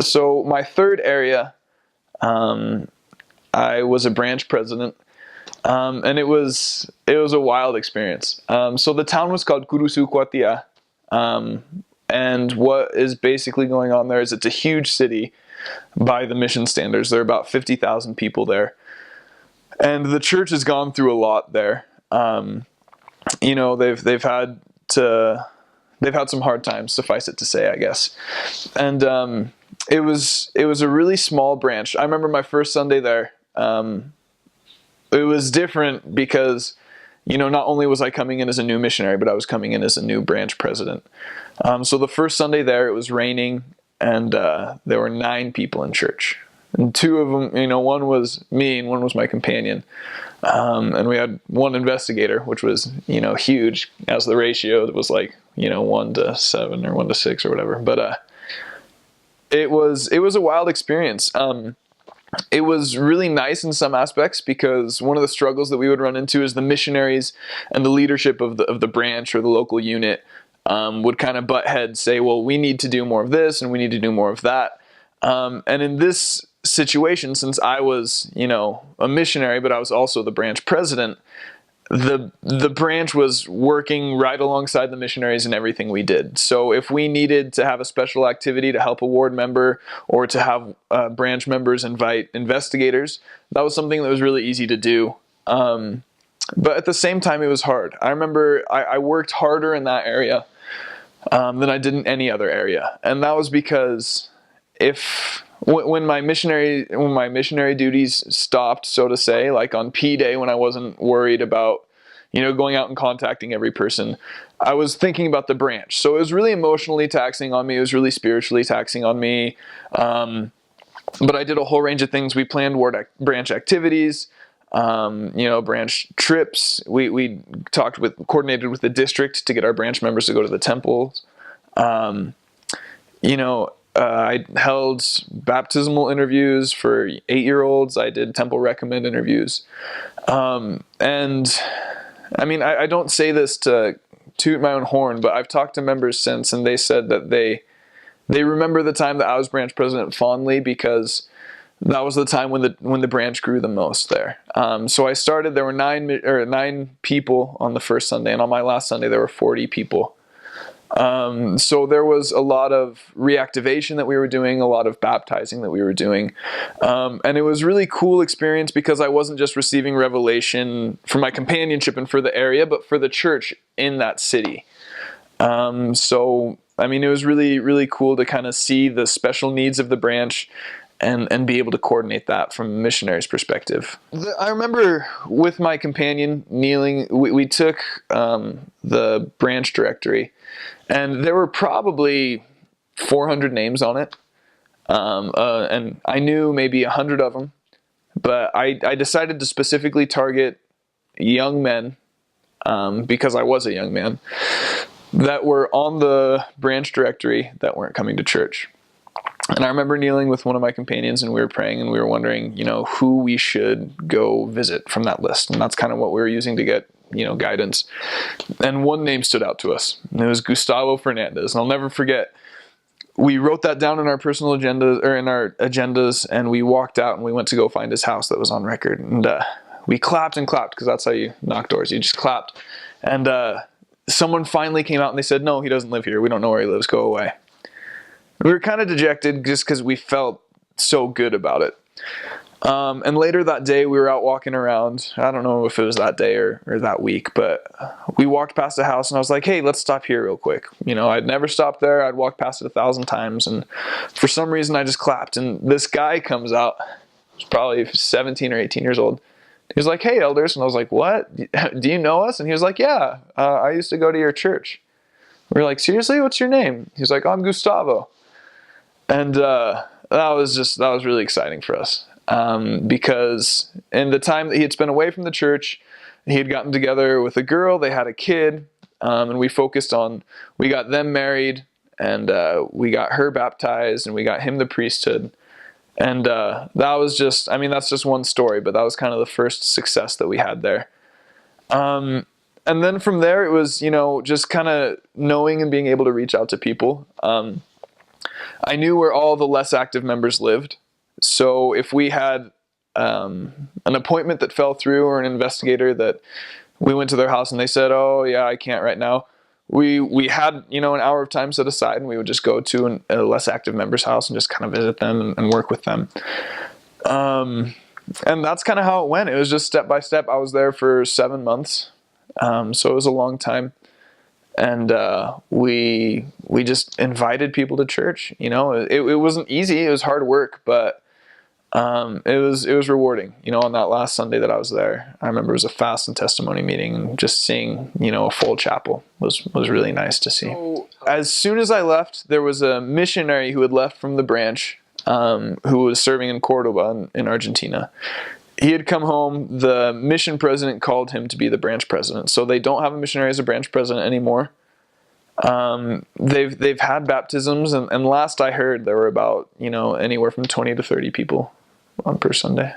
So my third area, I was a branch president, and it was a wild experience. So the town was called Kurusu, and what is basically going on there is it's a huge city by the mission standards. There are about 50,000 people there, and the church has gone through a lot there. They've had some hard times, suffice it to say, I guess. And it was a really small branch. I remember my first Sunday there. It was different because, not only was I coming in as a new missionary, but I was coming in as a new branch president. So the first Sunday there, it was raining, and there were 9 people in church. And 2 of them, one was me and one was my companion. And we had 1 investigator, which was, huge, as the ratio was like, 1 to 7 or 1 to 6 or whatever. But it was a wild experience. It was really nice in some aspects because one of the struggles that we would run into is the missionaries and the leadership of the branch or the local unit would kind of butt heads, say, well, we need to do more of this and we need to do more of that. And in this situation, since I was, a missionary, but I was also the branch president, the branch was working right alongside the missionaries in everything we did. So if we needed to have a special activity to help a ward member or to have branch members invite investigators, that was something that was really easy to do. But at the same time, it was hard. I remember I worked harder in that area than I did in any other area. And that was because when my missionary duties stopped, so to say, like on P Day when I wasn't worried about, going out and contacting every person, I was thinking about the branch. So it was really emotionally taxing on me. It was really spiritually taxing on me. But I did a whole range of things. We planned branch activities, branch trips. We coordinated with the district to get our branch members to go to the temples. I held baptismal interviews for 8-year-olds. I did temple recommend interviews. I don't say this to toot my own horn, but I've talked to members since, and they said that they remember the time that I was branch president fondly because that was the time when the branch grew the most there. So I started, there were 9 people on the first Sunday, and on my last Sunday there were 40 people. So there was a lot of reactivation that we were doing, a lot of baptizing that we were doing. And it was a really cool experience because I wasn't just receiving revelation for my companionship and for the area, but for the church in that city. It was really, really cool to kind of see the special needs of the branch and be able to coordinate that from a missionary's perspective. I remember with my companion kneeling, we took the branch directory, and there were probably 400 names on it, and I knew maybe 100 of them, but I decided to specifically target young men, because I was a young man, that were on the branch directory that weren't coming to church. And I remember kneeling with one of my companions, and we were praying, and we were wondering, who we should go visit from that list. And that's kind of what we were using to get, guidance. And one name stood out to us, and it was Gustavo Fernandez. And I'll never forget, we wrote that down in our personal agendas, or in our agendas, and we walked out and we went to go find his house that was on record. And we clapped and clapped, because that's how you knock doors. You just clapped. And someone finally came out and they said, no, he doesn't live here. We don't know where he lives. Go away. We were kind of dejected just because we felt so good about it. And later that day, we were out walking around. I don't know if it was that day or that week, but we walked past the house, and I was like, hey, let's stop here real quick. I'd never stopped there. I'd walked past it 1,000 times, and for some reason, I just clapped. And this guy comes out. He's probably 17 or 18 years old. He was like, hey, elders. And I was like, what? Do you know us? And he was like, yeah, I used to go to your church. We were like, seriously? What's your name? He's like, I'm Gustavo. And that was really exciting for us, because in the time that he had spent away from the church, he had gotten together with a girl, they had a kid, and we got them married, and we got her baptized, and we got him the priesthood. And that was just, that's just one story, but that was kind of the first success that we had there. And then from there, it was, just kind of knowing and being able to reach out to people. I knew where all the less active members lived. So if we had an appointment that fell through, or an investigator that we went to their house and they said, "Oh yeah, I can't right now," we had, an hour of time set aside, and we would just go to a less active member's house and just kind of visit them and work with them. And that's kind of how it went. It was just step by step. I was there for 7 months, so it was a long time. And we just invited people to church. It wasn't easy. It was hard work, but it was rewarding. On that last Sunday that I was there, I remember it was a fast and testimony meeting, and just seeing a full chapel was really nice to see. As soon as I left, there was a missionary who had left from the branch, who was serving in Cordoba in Argentina. He had come home. The mission president called him to be the branch president. So they don't have a missionary as a branch president anymore. They've had baptisms, and last I heard, there were about anywhere from 20 to 30 people on per Sunday.